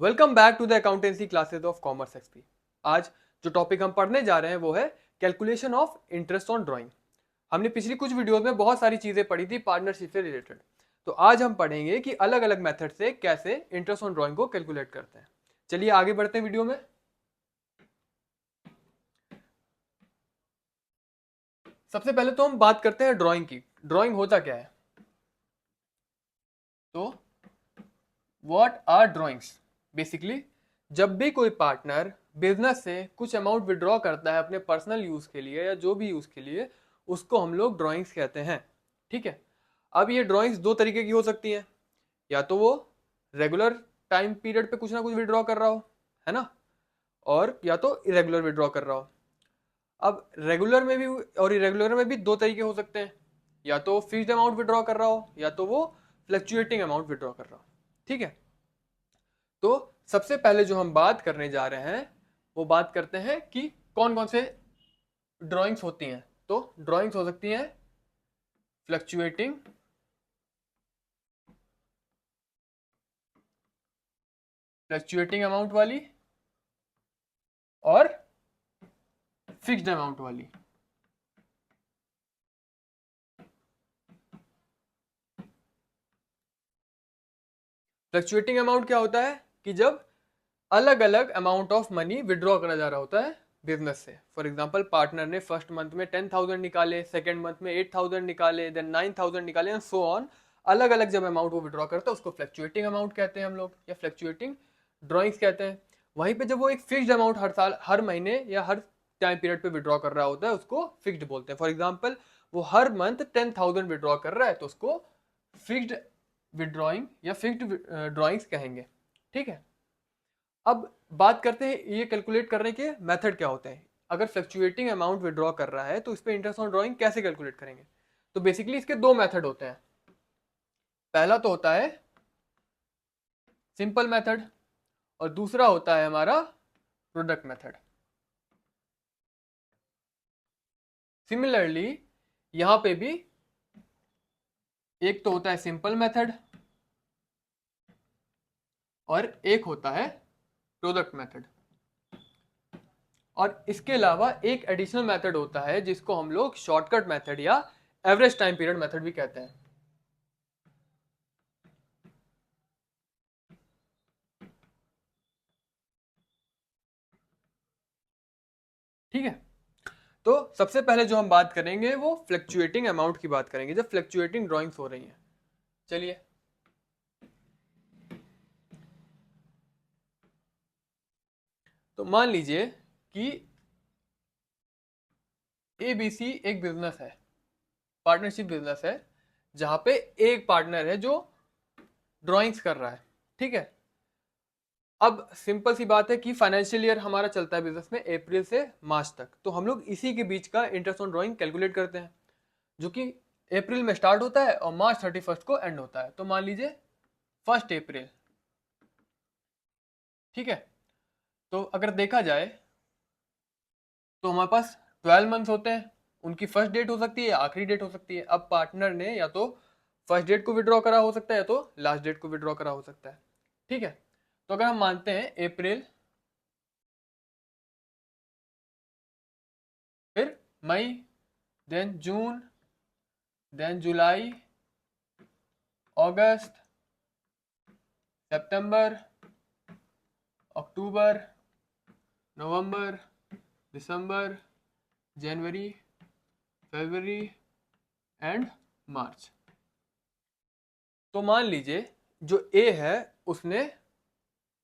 Welcome back to the accountancy classes of commerce XP. आज जो topic हम पढ़ने जा रहे हैं वो है calculation of interest on drawing. हमने पिछली कुछ वीडियोस में बहुत सारी चीजें पढ़ी थी पार्टनरशिप से रिलेटेड। तो आज हम पढ़ेंगे कि अलग अलग मेथड से कैसे इंटरेस्ट ऑन ड्राइंग को कैलकुलेट करते हैं। चलिए आगे बढ़ते हैं वीडियो में। सबसे पहले तो हम बात करते हैं ड्राइंग की। ड्राइंग होता क्या है? तो व्हाट आर ड्राइंग्स? बेसिकली जब भी कोई पार्टनर बिजनेस से कुछ अमाउंट विड्रॉ करता है अपने पर्सनल यूज के लिए या जो भी यूज के लिए, उसको हम लोग ड्राइंग्स कहते हैं। ठीक है। अब ये ड्राइंग्स दो तरीके की हो सकती हैं। या तो वो रेगुलर टाइम पीरियड पे कुछ ना कुछ विड्रॉ कर रहा हो, है ना, और या तो इरेगुलर विड्रॉ कर रहा हो। अब रेगुलर में भी और इरेगुलर में भी दो तरीके हो सकते हैं। या तो फिक्स्ड अमाउंट विड्रॉ कर रहा हो या तो वो फ्लक्चुएटिंग अमाउंट विड्रॉ कर रहा हो। ठीक है। तो सबसे पहले जो हम बात करने जा रहे हैं वो बात करते हैं कि कौन कौन से ड्राइंग्स होती हैं। तो ड्राइंग्स हो सकती हैं फ्लक्चुएटिंग, अमाउंट वाली और फिक्स्ड अमाउंट वाली। फ्लक्चुएटिंग अमाउंट क्या होता है कि जब अलग अलग अमाउंट ऑफ मनी विड्रॉ करा जा रहा होता है बिजनेस से। फॉर एग्जांपल पार्टनर ने फर्स्ट मंथ में 10,000 निकाले, सेकेंड मंथ में 8,000 निकाले, देन 9,000 निकाले एंड सो ऑन। अलग अलग जब अमाउंट वो विड्रॉ करता है उसको फ्लक्चुएटिंग अमाउंट कहते हैं हम लोग, या फ्लक्चुएटिंग ड्रॉइंग्स कहते हैं। वहीं पे जब वो एक फिक्स्ड अमाउंट हर साल, हर महीने या हर टाइम पीरियड पे विड्रॉ कर रहा होता है उसको फिक्स्ड बोलते हैं। फॉर एग्जाम्पल वो हर मंथ 10,000 विड्रॉ कर रहा है तो उसको फिक्स्ड विड्रॉइंग या फिक्स्ड ड्रॉइंग्स कहेंगे। ठीक है। अब बात करते हैं ये कैलकुलेट करने के मेथड क्या होते हैं। अगर फ्लक्चुएटिंग अमाउंट विड्रॉ कर रहा है तो इस पे इंटरेस्ट ऑन ड्राइंग कैसे कैलकुलेट करेंगे? तो बेसिकली इसके दो मेथड होते हैं। पहला तो होता है सिंपल मेथड और दूसरा होता है हमारा प्रोडक्ट मेथड। सिमिलरली यहां पे भी एक तो होता है सिंपल मेथड और एक होता है प्रोडक्ट मेथड। और इसके अलावा एक एडिशनल मेथड होता है जिसको हम लोग शॉर्टकट मेथड या एवरेज टाइम पीरियड मेथड भी कहते हैं। ठीक है। तो सबसे पहले जो हम बात करेंगे वो फ्लक्चुएटिंग अमाउंट की बात करेंगे, जब फ्लक्चुएटिंग ड्राइंग्स हो रही हैं। चलिए, तो मान लीजिए कि एबीसी एक बिजनेस है, पार्टनरशिप बिजनेस है, जहां पे एक पार्टनर है जो ड्राइंग्स कर रहा है। ठीक है। अब सिंपल सी बात है कि फाइनेंशियल ईयर हमारा चलता है बिजनेस में अप्रैल से मार्च तक, तो हम लोग इसी के बीच का इंटरेस्ट ऑन ड्राइंग कैलकुलेट करते हैं, जो कि अप्रैल में स्टार्ट होता है और मार्च 31 को एंड होता है। तो मान लीजिए 1 अप्रैल। ठीक है। तो अगर देखा जाए तो हमारे पास 12 मंथ्स होते हैं, उनकी फर्स्ट डेट हो सकती है या आखिरी डेट हो सकती है। अब पार्टनर ने या तो फर्स्ट डेट को विड्रॉ करा हो सकता है या तो लास्ट डेट को विड्रॉ करा हो सकता है। ठीक है। तो अगर हम मानते हैं अप्रैल, फिर मई, देन जून, देन जुलाई, अगस्त, सितंबर, अक्टूबर, नवंबर, दिसंबर, जनवरी, फरवरी एंड मार्च। तो मान लीजिए जो ए है उसने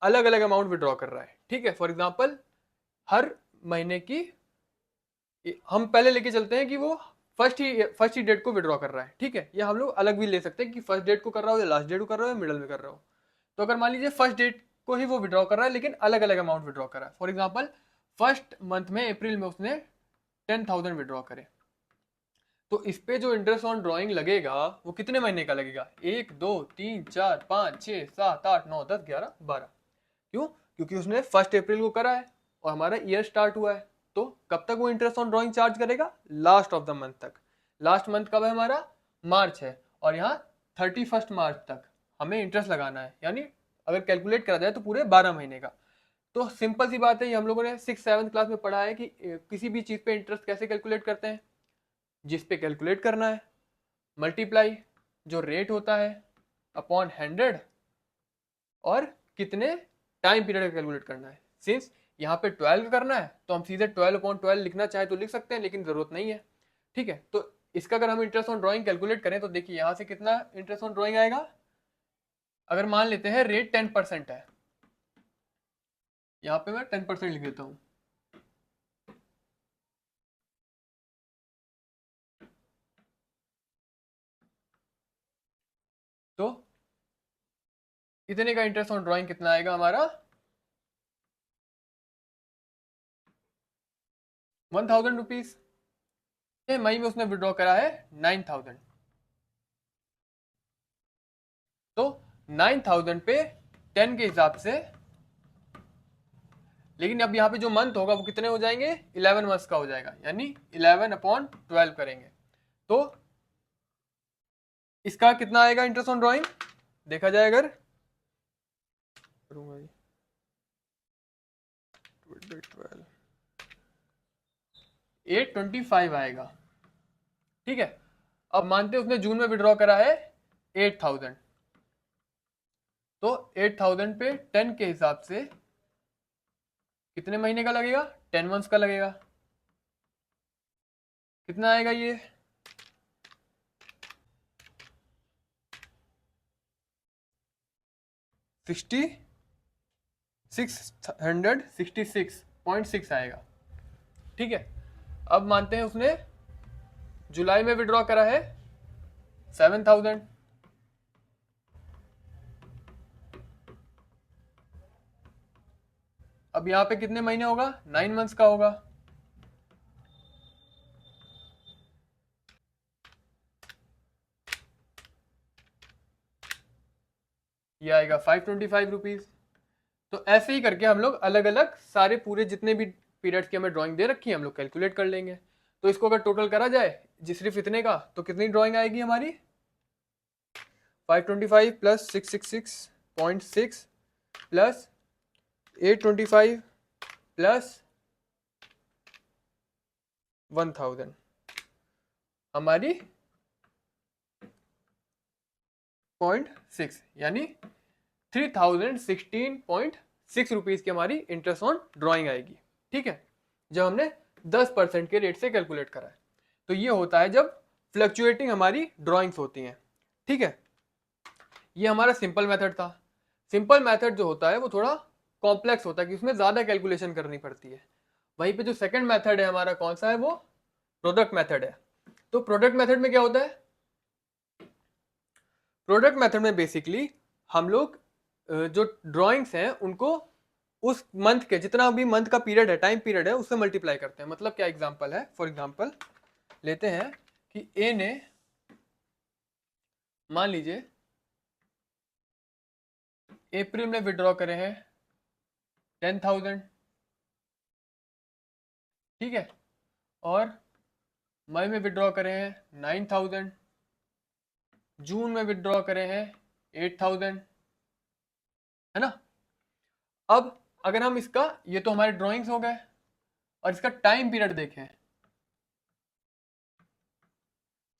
अलग अलग अमाउंट विड्रॉ कर रहा है। ठीक है। फॉर एग्जांपल हर महीने की, हम पहले लेके चलते हैं कि वो फर्स्ट ही डेट को विड्रॉ कर रहा है। ठीक है। या हम लोग अलग भी ले सकते हैं कि फर्स्ट डेट को कर रहा हो या लास्ट डेट को कर रहा हो या मिडल में कर रहा हो। तो अगर मान लीजिए फर्स्ट डेट को ही वो विड्रॉ कर रहा है लेकिन अलग अलग अमाउंट विड्रॉ कर रहा है। फॉर एग्जाम्पल फर्स्ट मंथ में अप्रैल में उसने 10,000 विड्रॉ करे, तो इस पे जो इंटरेस्ट ऑन ड्रॉइंग लगेगा वो कितने महीने का लगेगा? 1 2 3 4 5 6 7 8 9 10 11 12। क्यों? क्योंकि उसने 1 अप्रैल को करा है और हमारा ईयर स्टार्ट हुआ है। तो कब तक वो इंटरेस्ट ऑन ड्रॉइंग चार्ज करेगा? लास्ट ऑफ द मंथ तक। लास्ट मंथ कब है हमारा? मार्च है, और यहाँ 31 मार्च तक हमें इंटरेस्ट लगाना है, यानी अगर कैलकुलेट करा जाए तो पूरे 12 महीने का। तो सिंपल सी बात है, ये हम लोगों ने 6-7 क्लास में पढ़ा है कि किसी भी चीज़ पे इंटरेस्ट कैसे कैलकुलेट करते हैं। जिस पे कैलकुलेट करना है मल्टीप्लाई जो रेट होता है अपॉन 100 और कितने टाइम पीरियड का कैलकुलेट करना है। सिंस यहाँ पे 12 करना है तो हम सीधे 12/12 लिखना चाहे तो लिख सकते हैं, लेकिन जरूरत नहीं है। ठीक है, तो इसका अगर हम इंटरेस्ट ऑन ड्राइंग कैलकुलेट करें तो देखिए यहाँ से कितना इंटरेस्ट ऑन ड्राइंग आएगा। अगर मान लेते हैं रेट 10% है, यहाँ पे मैं 10% लिख देता हूँ। तो इतने का इंटरेस्ट ऑन ड्राइंग कितना आएगा हमारा, 1000 रुपीज। मई में उसने विड्रॉ करा है 9000, तो 9000 पे 10 के हिसाब से, लेकिन अब यहाँ पे जो मंथ होगा वो कितने हो जाएंगे, 11 मंथ्स का हो जाएगा, यानी 11/12 करेंगे तो इसका कितना आएगा इंटरेस्ट ऑन ड्राइंग। देखा जाए अगर 825 आएगा। ठीक है, अब मानते हैं उसने जून में विड्रॉ करा है 8000, तो 8000 पे 10 के हिसाब से कितने महीने का लगेगा, 10 मंथ्स का लगेगा। कितना आएगा ये, 666.6 आएगा। ठीक है, अब मानते हैं उसने जुलाई में विड्रॉ करा है 7000, अब यहाँ पे कितने महीने होगा, 9 मंथ्स का होगा। ये आएगा 525 रुपीज। तो ऐसे ही करके हम लोग अलग अलग सारे पूरे जितने भी पीरियड्स की हमें ड्राइंग दे रखी है हम लोग कैलकुलेट कर लेंगे। तो इसको अगर टोटल करा जाए सिर्फ इतने का, तो कितनी ड्राइंग आएगी हमारी, 525 प्लस 666.6 प्लस 825 प्लस 1000, हमारी 0.6 यानी 3016.6 रुपीज की हमारी इंटरेस्ट ऑन ड्राइंग आएगी। ठीक है, जब हमने 10% के रेट से कैलकुलेट करा है। तो ये होता है जब फ्लक्चुएटिंग हमारी ड्राइंग्स होती हैं। ठीक है, ये हमारा सिंपल मेथड था। सिंपल मेथड जो होता है वो थोड़ा कॉम्प्लेक्स होता है कि उसमें ज्यादा कैलकुलेशन करनी पड़ती है। वहीं पे जो सेकंड मेथड है हमारा कौन सा है, वो प्रोडक्ट मेथड है। तो प्रोडक्ट मेथड में क्या होता है, प्रोडक्ट मेथड में बेसिकली हम लोग जो ड्राइंग्स हैं उनको उस मंथ के जितना भी मंथ का पीरियड है, टाइम पीरियड है, उससे मल्टीप्लाई करते हैं। मतलब क्या एग्जांपल है, फॉर एग्जांपल लेते हैं कि ए ने मान लीजिए अप्रैल में विड्रॉ करे हैं 10,000, ठीक है, और मई में विड्रॉ करे हैं 9,000, जून में विड्रॉ करे हैं 8,000, है ना। अब अगर हम इसका, ये तो हमारे ड्राइंग्स हो गए, और इसका टाइम पीरियड देखें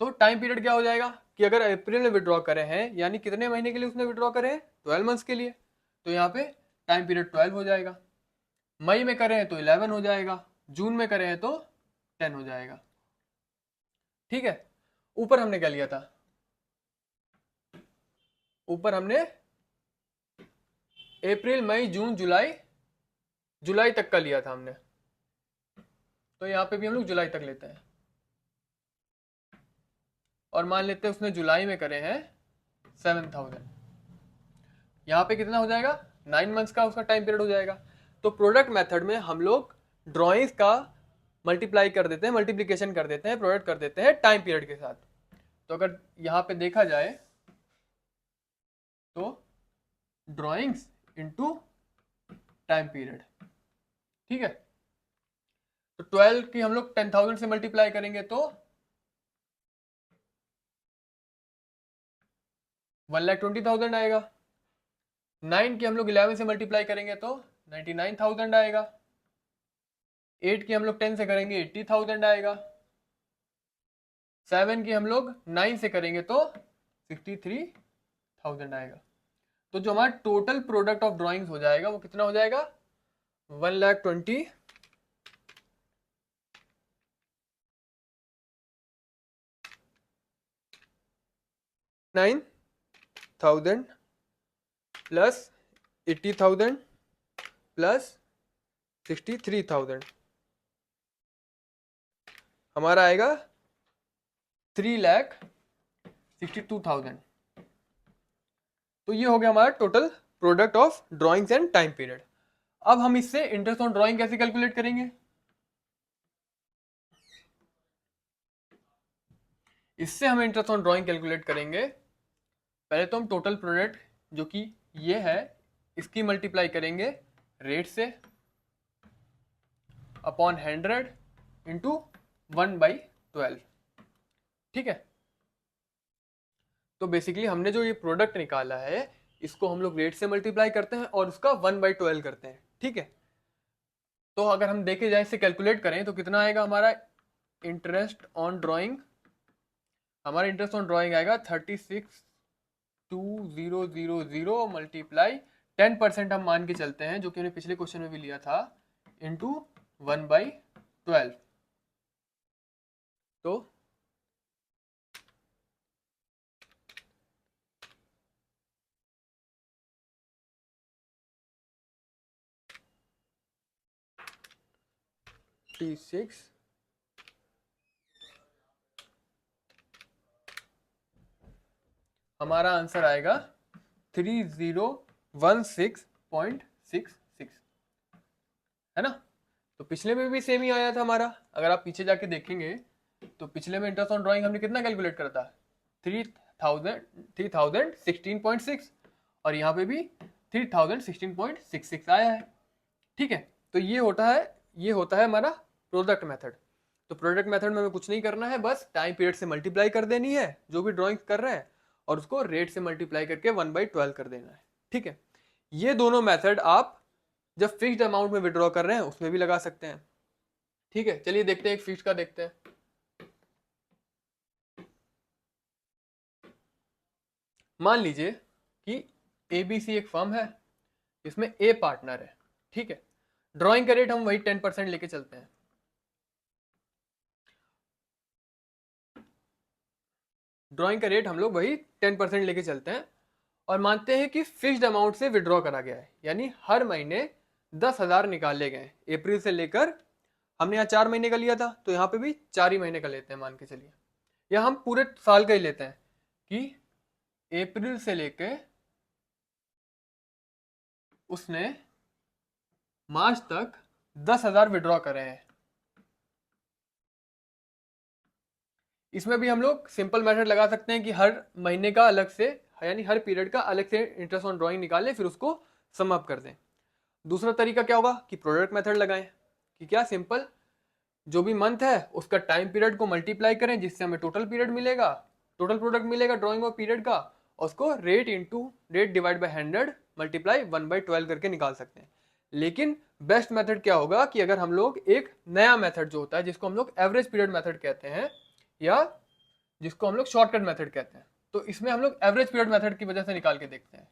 तो टाइम पीरियड क्या हो जाएगा कि अगर अप्रैल में विड्रॉ करे हैं यानी कितने महीने के लिए उसने विड्रॉ करे हैं, 12 मंथ्स के लिए, तो यहाँ पे टाइम पीरियड 12 हो जाएगा। मई में करें तो 11 हो जाएगा, जून में करें तो 10 हो जाएगा। ठीक है, ऊपर हमने क्या लिया था, ऊपर हमने अप्रैल मई जून जुलाई, जुलाई तक का लिया था हमने, तो यहाँ पे भी हम लोग जुलाई तक लेते हैं। और मान लेते हैं उसने जुलाई में करे हैं 7,000, यहाँ पे कितना हो जाएगा, 9 मंथ्स का उसका टाइम पीरियड हो जाएगा। तो प्रोडक्ट मेथड में हम लोग ड्राइंग्स का मल्टीप्लाई कर देते हैं, मल्टीप्लीकेशन कर देते हैं, प्रोडक्ट कर देते हैं टाइम पीरियड के साथ। तो अगर यहाँ पे देखा जाए तो ड्राइंग्स इनटू टाइम पीरियड, ठीक है, तो 12 की हम लोग 10,000 से मल्टीप्लाई करेंगे तो 1,20,000 आएगा। 9 की हम लोग 11 से मल्टीप्लाई करेंगे तो 99,000 आएगा। 8 की हम लोग 10 से करेंगे 80,000 आएगा। 7 की हम लोग 9 से करेंगे तो 63,000 आएगा। तो जो हमारा टोटल प्रोडक्ट ऑफ ड्राइंग्स हो जाएगा वो कितना हो जाएगा? 1,20,000 प्लस 80,000 प्लस 63,000 हमारा आएगा 3,62,000। तो ये हो गया हमारा total product of drawings and time period. अब हम इससे इंटरेस्ट ऑन ड्राइंग कैसे कैलकुलेट करेंगे? इससे हम इंटरेस्ट ऑन ड्राइंग कैलकुलेट करेंगे, पहले तो हम टोटल प्रोडक्ट जो कि ये है इसकी मल्टीप्लाई करेंगे रेट से अपॉन 100 इंटू 1/12। ठीक है, तो बेसिकली हमने जो ये प्रोडक्ट निकाला है इसको हम लोग रेट से मल्टीप्लाई करते हैं और उसका 1/12 करते हैं। ठीक है, तो अगर हम देखे जाए इसे कैलकुलेट करें तो कितना आएगा हमारा इंटरेस्ट ऑन ड्राइंग? हमारा इंटरेस्ट ऑन ड्राइंग आएगा 36,2,000 मल्टीप्लाई 10% हम मान के चलते हैं जो कि हमने पिछले क्वेश्चन में भी लिया था इंटू 1/12। तो T6 हमारा आंसर आएगा 3016.66 है ना। तो पिछले में भी सेम ही आया था हमारा। अगर आप पीछे जाके देखेंगे तो पिछले में इंटरेस्ट ऑन ड्राइंग हमने कितना कैलकुलेट करा था? 3016.6 और यहाँ पे भी 3016.66 आया है। ठीक है, तो ये होता है हमारा प्रोडक्ट मेथड। तो प्रोडक्ट मेथड में हमें कुछ नहीं करना है, बस टाइम पीरियड से मल्टीप्लाई कर देनी है जो भी ड्राइंग कर रहे हैं और उसको रेट से मल्टीप्लाई करके 1/12 कर देना है। ठीक है, ये दोनों मेथड आप जब फिक्स्ड अमाउंट में विड्रॉ कर रहे हैं उसमें भी लगा सकते हैं। ठीक है, चलिए देखते हैं एक फिक्स्ड का देखते हैं। मान लीजिए कि एबीसी एक फर्म है, इसमें ए पार्टनर है। ठीक है, ड्राइंग का रेट हम वही 10% लेके चलते हैं। ड्राइंग का रेट हम लोग वही 10% लेके चलते हैं और मानते हैं कि फिक्स्ड अमाउंट से विड्रॉ करा गया है, यानी हर महीने 10,000 निकाले गए। अप्रैल से लेकर हमने यहाँ 4 महीने का लिया था तो यहाँ पे भी 4 ही महीने का लेते हैं मान के चलिए, या हम पूरे साल का ही लेते हैं कि अप्रैल से लेके उसने मार्च तक 10,000 विड्रॉ करे हैं। इसमें भी हम लोग सिंपल मेथड लगा सकते हैं कि हर महीने का अलग से, यानी हर पीरियड का अलग से इंटरेस्ट ऑन ड्राइंग निकालें फिर उसको सम अप कर दें। दूसरा तरीका क्या होगा कि प्रोडक्ट मेथड लगाएं, कि क्या सिंपल जो भी मंथ है उसका टाइम पीरियड को मल्टीप्लाई करें जिससे हमें टोटल पीरियड मिलेगा, टोटल प्रोडक्ट मिलेगा ड्राइंग और पीरियड का, और उसको rate into rate divide by 100 multiply 1/12 करके निकाल सकते हैं। लेकिन बेस्ट मेथड क्या होगा कि अगर हम लोग एक नया मेथड जो होता है जिसको हम लोग एवरेज पीरियड मेथड कहते हैं या जिसको हम लोग शॉर्टकट मेथड कहते हैं, तो इसमें हम लोग एवरेज पीरियड मेथड की वजह से निकाल के देखते हैं।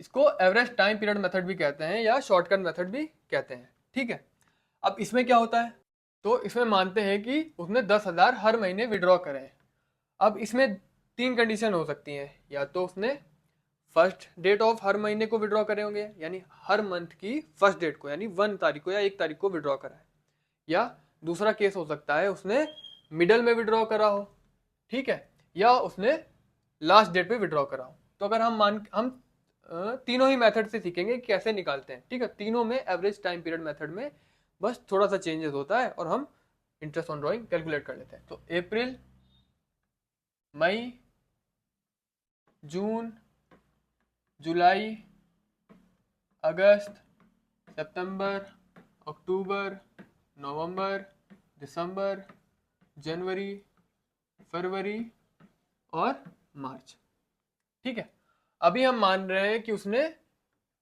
इसको एवरेज टाइम पीरियड मेथड भी कहते हैं या शॉर्टकट मेथड भी कहते हैं। ठीक है, अब इसमें क्या होता है, तो इसमें मानते हैं कि उसने 10,000 हर महीने विड्रॉ करे। अब इसमें 3 कंडीशन हो सकती हैं, या तो उसने फर्स्ट डेट ऑफ हर महीने को विड्रॉ करे होंगे, यानी हर मंथ की फर्स्ट डेट को, यानी 1 तारीख को या 1 तारीख को विड्रॉ करा है, या दूसरा केस हो सकता है उसने मिडल में विड्रॉ करा हो। ठीक है, या उसने लास्ट डेट पे विड्रॉ करा हो। तो अगर हम तीनों ही मेथड से सीखेंगे कि कैसे निकालते हैं। ठीक है, तीनों में एवरेज टाइम पीरियड मेथड में बस थोड़ा सा चेंजेस होता है और हम इंटरेस्ट ऑन ड्राइंग कैलकुलेट कर लेते हैं। तो अप्रैल, मई, जून, जुलाई, अगस्त, सितंबर, अक्टूबर, नवंबर, दिसंबर, जनवरी, फरवरी और मार्च। ठीक है, अभी हम मान रहे हैं कि उसने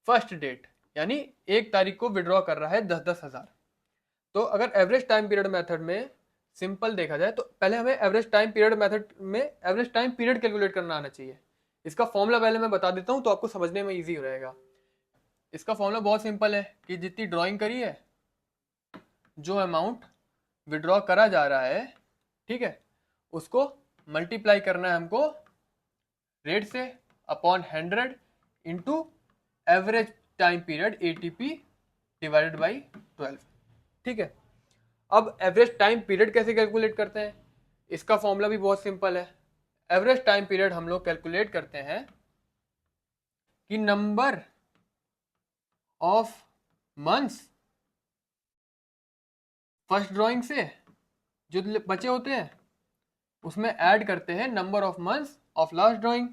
फर्स्ट डेट यानी 1 तारीख को विड्रॉ कर रहा है 10,000। तो अगर एवरेज टाइम पीरियड मेथड में सिंपल देखा जाए तो पहले हमें एवरेज टाइम पीरियड मेथड में एवरेज टाइम पीरियड कैलकुलेट करना आना चाहिए। इसका फॉर्मूला पहले मैं बता देता हूं तो आपको समझने में इजी रहेगा। इसका फॉर्मूला बहुत सिंपल है कि जितनी ड्राइंग करी है, जो अमाउंट विड्रॉ करा जा रहा है, ठीक है, उसको मल्टीप्लाई करना है हमको रेट से upon 100 into average time period ATP divided by 12। ठीक है, अब एवरेज टाइम पीरियड कैसे कैलकुलेट करते हैं, इसका फॉर्मूला भी बहुत सिंपल है। एवरेज टाइम पीरियड हम लोग कैलकुलेट करते हैं कि number of months first drawing से जो बचे होते हैं उसमें ऐड करते हैं number of months of last drawing.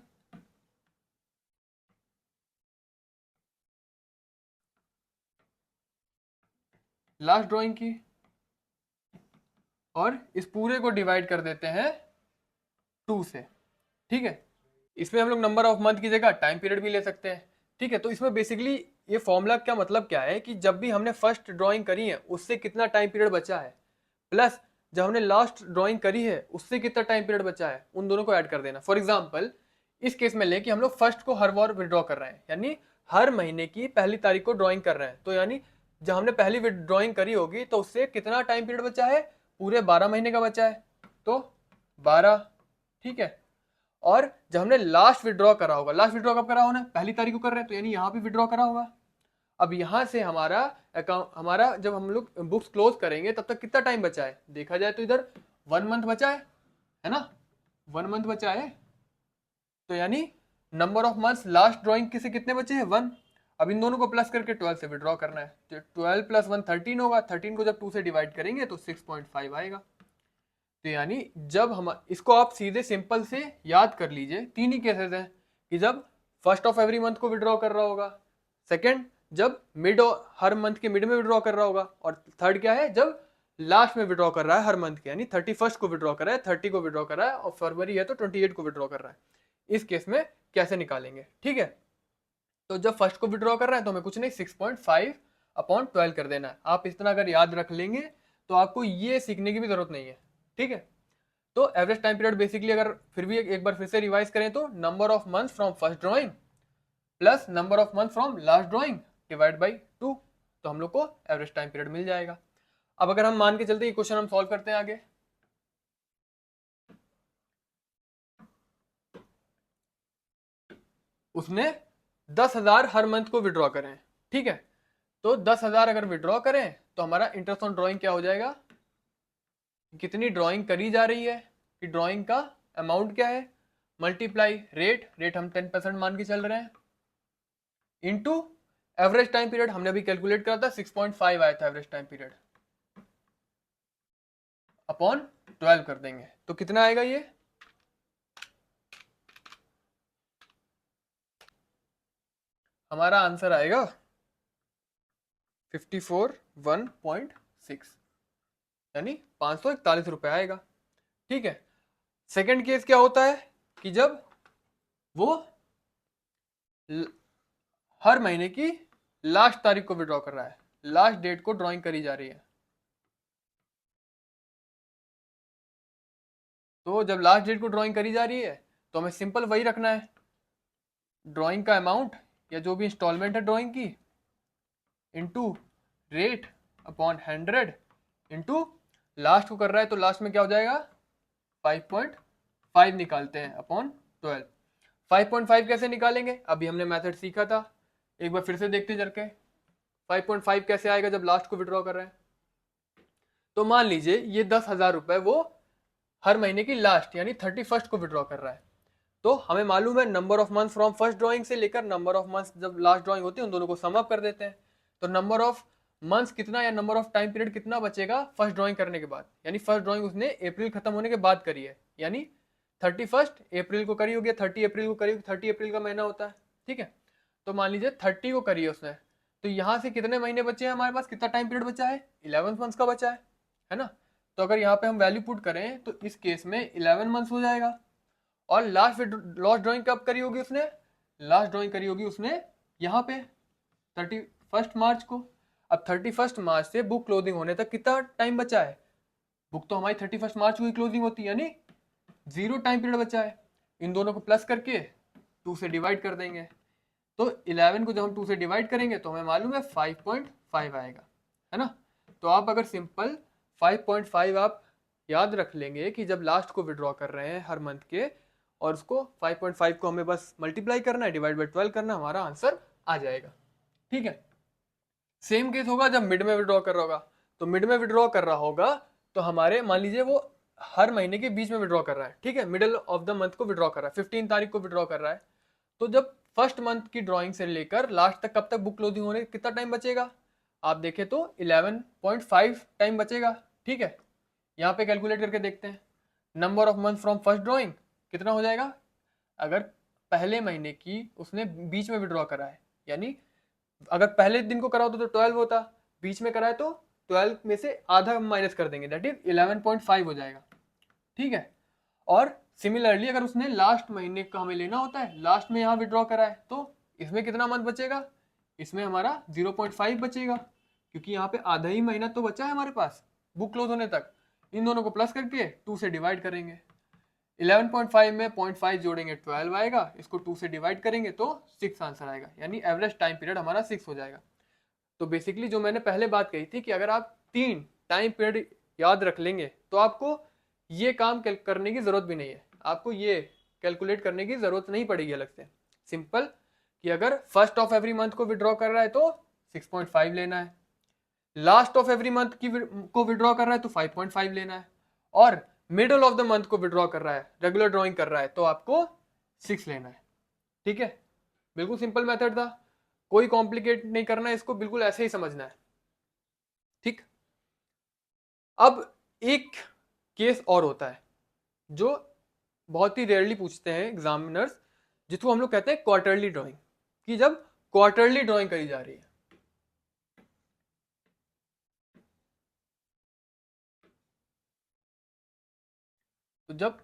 Last drawing की, और इस पूरे को डिवाइड कर देते हैं 2 से। ठीक है, इसमें हम लोग नंबर ऑफ मंथ की जगह टाइम पीरियड भी ले सकते हैं। ठीक है, तो इसमें बेसिकली ये फॉर्मूला क्या मतलब क्या है कि जब भी हमने फर्स्ट ड्राइंग करी है उससे कितना टाइम पीरियड बचा है, प्लस जब हमने लास्ट ड्राइंग करी है उससे कितना टाइम पीरियड बचा है, उन दोनों को ऐड कर देना। फॉर एग्जाम्पल इस केस में ले कि हम लोग फर्स्ट को हर बार विड्रॉ कर रहे हैं, यानी हर महीने की पहली तारीख को ड्राइंग कर रहे हैं, तो यानी जब हमने पहली ड्राइंग करी होगी तो उससे कितना टाइम पीरियड बचा है, पूरे 12 महीने का बचा है, तो 12। ठीक है, और जब हमने लास्ट विड्रॉ करा होगा, लास्ट विड्रॉ कब करा होना, पहली तारीख को कर रहे हैं, तो यानी यहाँ भी विड्रॉ करा होगा। अब यहाँ से हमारा अकाउंट, हमारा जब हम लोग बुक्स क्लोज करेंगे तब तक कितना टाइम बचा है, देखा जाए तो इधर 1 मंथ बचा है ना, 1 मंथ बचा है, तो यानी number of months last drawing के से कितने बचे हैं, 1। अब इन दोनों को प्लस करके 12 से विड्रॉ करना है, तो 12 प्लस 1 13 होगा, 13 को जब 2 से डिवाइड करेंगे तो 6.5 आएगा। तो यानी जब हम इसको आप सीधे सिंपल से याद कर लीजिए, 3 ही केसेस हैं कि जब फर्स्ट ऑफ एवरी मंथ को विड्रॉ कर रहा होगा, सेकंड जब मिड हर मंथ के मिड में विड्रॉ कर रहा होगा, और थर्ड क्या है, जब लास्ट में विड्रॉ कर रहा है हर मंथ के, यानी 31st को विड्रॉ कर रहा है, 30 को विड्रॉ कर रहा है, और फरवरी है तो 28 को विड्रॉ कर रहा है। इस केस में कैसे निकालेंगे, ठीक है, तो जब फर्स्ट को विड्रॉ कर रहा है तो हमें कुछ नहीं 6.5 अपॉन 12 कर देना है। आप इतना अगर याद रख लेंगे तो आपको ये सीखने की भी जरूरत नहीं है। ठीक है, तो एवरेज टाइम पीरियड बेसिकली अगर फिर भी एक बार फिर से रिवाइज करें तो number of months from first drawing plus number of month from last drawing divide by 2, तो हम लोग को एवरेज टाइम पीरियड मिल जाएगा। अब अगर हम मान के चलते ये क्वेश्चन हम सॉल्व करते हैं आगे। उसने 10,000 हर मंथ को विड्रॉ करें, ठीक है, तो 10,000 अगर विड्रॉ करें तो हमारा इंटरेस्ट ऑन ड्राइंग क्या हो जाएगा, कितनी ड्राइंग करी जा रही है, कि ड्राइंग का अमाउंट क्या है, मल्टीप्लाई रेट हम 10% मान के चल रहे हैं, इनटू एवरेज टाइम पीरियड हमने अभी कैलकुलेट करा था 6.5 आया था एवरेज टाइम पीरियड, अपॉन 12 कर देंगे तो कितना आएगा, ये हमारा आंसर आएगा 54,1.6 यानी 541 रुपए आएगा। ठीक है, सेकंड केस क्या होता है कि जब वो हर महीने की लास्ट तारीख को विड्रॉ कर रहा है, लास्ट डेट को ड्राइंग करी जा रही है, तो जब लास्ट डेट को ड्राइंग करी जा रही है तो हमें सिंपल वही रखना है, ड्राइंग का अमाउंट या जो भी इंस्टॉलमेंट है ड्राइंग की into rate upon 100 into last को कर रहा है तो लास्ट में क्या हो जाएगा 5.5 निकालते हैं अपॉन 12। 5.5 कैसे निकालेंगे, अभी हमने मेथड सीखा था, एक बार फिर से देखते चल के 5.5 कैसे आएगा जब लास्ट को विड्रॉ कर रहे हैं। तो मान लीजिए ये 10,000 रुपए वो हर महीने की लास्ट यानी 31st को विड्रॉ कर रहा है, तो हमें मालूम है number of month from first drawing से लेकर नंबर ऑफ मंथ जब लास्ट ड्राइंग होती है उन दोनों को सम अप कर देते हैं, तो नंबर ऑफ मंथ्स कितना या नंबर ऑफ टाइम पीरियड कितना बचेगा फर्स्ट ड्राइंग करने के बाद, यानी फर्स्ट ड्राइंग उसने अप्रैल खत्म होने के बाद करी है, यानी 31st अप्रैल को करी होगी, 30 अप्रैल को करी होगी, 30 अप्रैल का महीना होता है। ठीक है, तो मान लीजिए 30 को करी है उसने, तो यहाँ से कितने महीने बचे हैं हमारे पास, कितना टाइम पीरियड बचा है, 11 मंथ्स का बचा है ना। तो अगर यहाँ पे हम वैल्यू पुट करें तो इस केस में 11 मंथ्स हो जाएगा, और लास्ट ड्राइंग कब करी होगी उसने? लास्ट ड्राइंग करी होगी उसने यहाँ पे 31 मार्च को। अब 31 मार्च से बुक क्लोजिंग होने तक कितना टाइम बचा है? बुक तो हमारी 31 मार्च को ही क्लोजिंग होती है, यानी 0 टाइम पीरियड बचा है। इन दोनों को प्लस करके 2 से डिवाइड कर देंगे, तो 11 को जब हम 2 से डिवाइड करेंगे तो हमें मालूम है 5.5 आएगा, है ना। तो आप अगर सिंपल 5.5 आप याद रख लेंगे कि जब लास्ट को विड्रॉ कर रहे हैं हर मंथ के, और उसको 5.5 को हमें बस मल्टीप्लाई करना है, डिवाइड बाई 12 करना, हमारा आंसर आ जाएगा। ठीक है। सेम केस होगा जब मिड में विड्रॉ कर रहा होगा। तो मिड में विड्रॉ कर रहा होगा तो हमारे मान लीजिए वो हर महीने के बीच में विड्रॉ कर रहा है, ठीक है, मिडिल ऑफ द मंथ को विड्रॉ कर रहा है, 15 तारीख को विड्रॉ कर रहा है। तो जब फर्स्ट मंथ की ड्राइंग से लेकर लास्ट तक कब तक बुक क्लोजिंग होने कितना टाइम बचेगा? आप देखें तो 11.5 टाइम बचेगा। ठीक है, यहाँ पे कैलकुलेट करके देखते हैं। Number of month from first drawing कितना हो जाएगा? अगर पहले महीने की उसने बीच में विड्रॉ करा है, यानी अगर पहले दिन को करा होता तो 12 होता, बीच में करा है तो 12 में से आधा माइनस कर देंगे, दैट इज 11.5 हो जाएगा। ठीक है। और सिमिलरली अगर उसने लास्ट महीने का हमें लेना होता है, लास्ट में यहाँ विड्रॉ करा है, तो इसमें कितना मंथ बचेगा? इसमें हमारा 0.5 बचेगा, क्योंकि यहाँ पे आधा ही महीना तो बचा है हमारे पास बुक क्लोज होने तक। इन दोनों को प्लस करके 2 से डिवाइड करेंगे, 11.5 में 0.5 जोड़ेंगे 12 आएगा, इसको 2 से डिवाइड करेंगे तो 6 आंसर आएगा, यानी एवरेज टाइम पीरियड हमारा 6 हो जाएगा। तो बेसिकली जो मैंने पहले बात कही थी कि अगर आप 3 टाइम पीरियड याद रख लेंगे तो आपको ये काम करने की जरूरत भी नहीं है, आपको ये कैलकुलेट करने की जरूरत नहीं पड़ेगी अलग से। सिंपल कि अगर फर्स्ट ऑफ एवरी मंथ को विड्रॉ कर रहा है तो 6.5 लेना है, लास्ट ऑफ एवरी मंथ की को विड्रॉ कर रहा है तो 5.5 लेना है, और मिडल ऑफ द मंथ को विड्रॉ कर रहा है, रेगुलर ड्रॉइंग कर रहा है, तो आपको 6 लेना है। ठीक है, बिल्कुल सिंपल मेथड था, कोई कॉम्प्लिकेट नहीं करना है इसको, बिल्कुल ऐसे ही समझना है। ठीक। अब एक केस और होता है जो बहुत ही रेयरली पूछते हैं एग्जामिनर्स, जिसको हम लोग कहते हैं क्वार्टरली ड्राइंग, कि जब क्वार्टरली ड्राइंग करी जा रही है। तो जब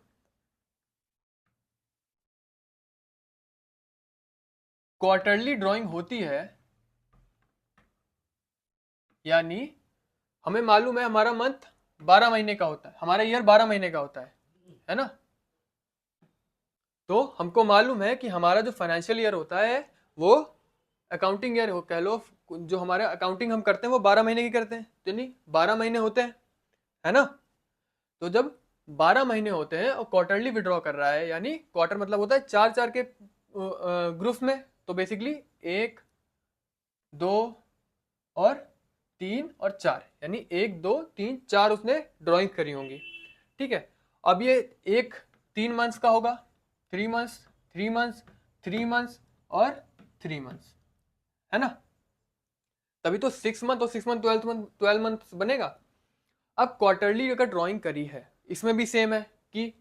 क्वार्टरली ड्राइंग होती है, यानी हमें मालूम है हमारा मंथ 12 महीने का होता है, हमारा ईयर 12 महीने का होता है ना। तो हमको मालूम है कि हमारा जो फाइनेंशियल ईयर होता है वो अकाउंटिंग ईयर हो कह लो, जो हमारे अकाउंटिंग हम करते हैं वो 12 महीने की करते हैं, तो नहीं 12 महीने होते हैं, है ना। तो जब 12 महीने होते हैं और क्वार्टरली विड्रॉ कर रहा है, यानी क्वार्टर मतलब होता है 4-4 के ग्रुप्स में, तो बेसिकली 1, 2 और 3 और 4, यानी 1, 2, 3, 4 उसने ड्राइंग करी होंगी। ठीक है। अब ये एक 3 मंथ्स का होगा, 3 मंथ्स, 3 मंथ्स, 3 मंथ्स और 3 मंथ्स, है ना। तभी तो 6 मंथ और 6 मंथ 12 मंथ बनेगा। अब क्वार्टरली अगर ड्राइंग करी है, इसमें भी सेम है कि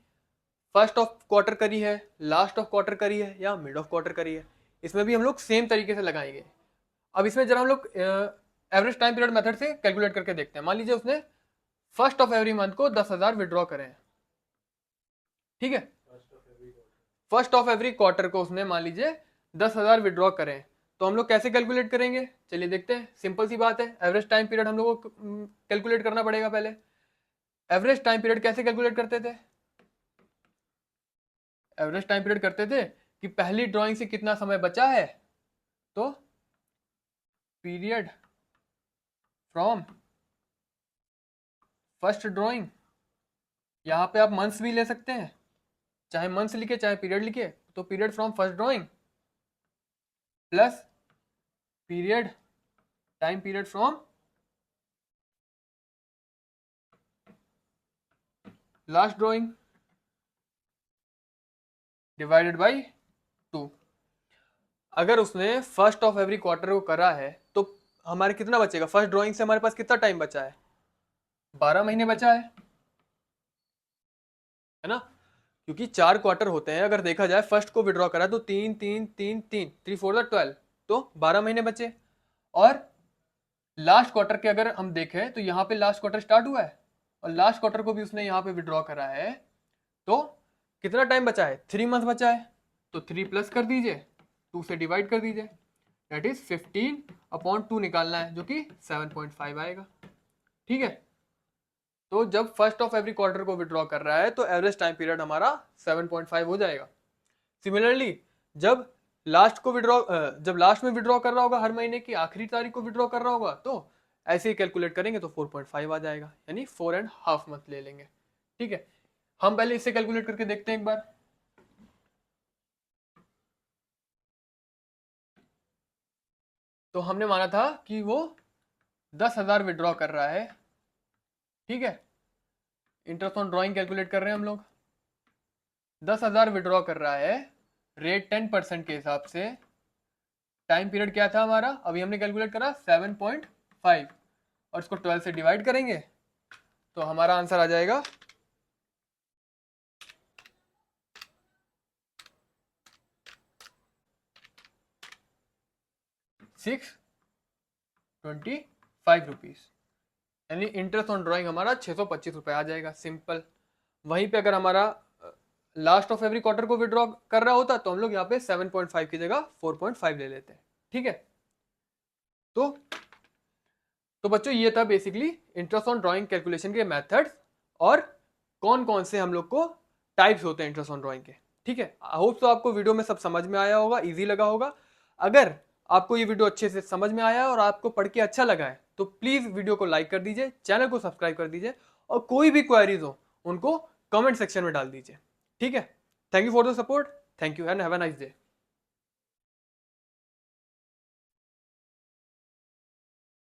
फर्स्ट ऑफ क्वार्टर करी है, लास्ट ऑफ क्वार्टर करी है, या मिड ऑफ क्वार्टर करी है, इसमें भी हम लोग सेम तरीके से लगाएंगे। अब इसमें जरा हम लोग एवरेज टाइम पीरियड मेथड से कैलकुलेट करके देखते हैं। मान लीजिए उसने फर्स्ट ऑफ एवरी मंथ को 10,000 विड्रॉ करे हैं, ठीक है। फर्स्ट ऑफ एवरी क्वार्टर को उसने मान लीजिए 10,000 विड्रॉ करें, तो हम लोग कैसे कैलकुलेट करेंगे? चलिए देखते हैं, सिंपल सी बात है, एवरेज टाइम पीरियड हम लोग को कैलकुलेट करना पड़ेगा। पहले एवरेज टाइम पीरियड कैसे कैलकुलेट करते थे? एवरेज टाइम पीरियड करते थे कि पहली ड्राइंग से कितना समय बचा है, तो पीरियड फ्रॉम फर्स्ट ड्राइंग, यहाँ पे आप मंथ्स भी ले सकते हैं, चाहे मंथ्स लिखे चाहे पीरियड लिखे, तो period from first drawing plus period time period from last drawing divided by 2। अगर उसने फर्स्ट ऑफ एवरी क्वार्टर को करा है तो हमारे कितना बचेगा? फर्स्ट ड्राइंग से हमारे पास कितना टाइम बचा है? 12 महीने बचा है ना, क्योंकि 4 क्वार्टर होते हैं। अगर देखा जाए फर्स्ट को विड्रॉ करा तो 3 3 3 3 3 4 12, तो 12 महीने बचे। और लास्ट क्वार्टर के अगर हम देखें तो यहाँ पे लास्ट क्वार्टर स्टार्ट हुआ है और लास्ट क्वार्टर को भी उसने यहाँ पे विड्रॉ करा है, तो कितना टाइम बचा है, 3 मंथ बचा है, तो 3 प्लस कर दीजिए, 2 से डिवाइड कर दीजिए, दैट इज 15/2 निकालना है जो कि 7.5 आएगा। ठीक है, तो जब फर्स्ट ऑफ एवरी क्वार्टर को विड्रॉ कर रहा है तो एवरेज टाइम पीरियड हमारा 7.5 हो जाएगा। सिमिलरली जब जब लास्ट में विड्रॉ कर रहा होगा, हर महीने की आखिरी तारीख को विड्रॉ कर रहा होगा, तो ऐसे ही कैलकुलेट करेंगे तो 4.5 आ जाएगा, यानी 4.5 मंथ ले लेंगे। ठीक है, हम पहले इससे कैलकुलेट करके देखते हैं एक बार। तो हमने माना था कि वो 10,000 विड्रॉ कर रहा है। ठीक है, इंटरेस्ट ऑन ड्रॉइंग कैलकुलेट कर रहे हैं हम लोग। 10,000 विड्रॉ कर रहा है, रेट 10% के हिसाब से। टाइम पीरियड क्या था हमारा, अभी हमने कैलकुलेट करा 7.5, और इसको 12 से डिवाइड करेंगे तो हमारा आंसर आ जाएगा 625 रुपीज, यानी इंटरेस्ट ऑन ड्रॉइंग हमारा 625 रुपये आ जाएगा, सिंपल। वहीं पे अगर हमारा लास्ट ऑफ एवरी क्वार्टर को विड्रॉ कर रहा होता तो हम लोग यहाँ पे 7.5 की जगह 4.5 ले लेते हैं। ठीक है, तो बच्चों ये था basically interest on drawing calculation के मेथड्स और कौन कौन से हम लोग को टाइप्स होते हैं इंटरेस्ट ऑन ड्राइंग के। ठीक है, आई होप तो आपको वीडियो में सब समझ में आया होगा, इजी लगा होगा। अगर आपको ये वीडियो अच्छे से समझ में आया है और आपको पढ़ के अच्छा लगा है तो प्लीज वीडियो को लाइक कर दीजिए, चैनल को सब्सक्राइब कर दीजिए, और कोई भी क्वेरीज हो उनको कमेंट सेक्शन में डाल दीजिए। ठीक है, thank you for the support, thank you and have a nice day.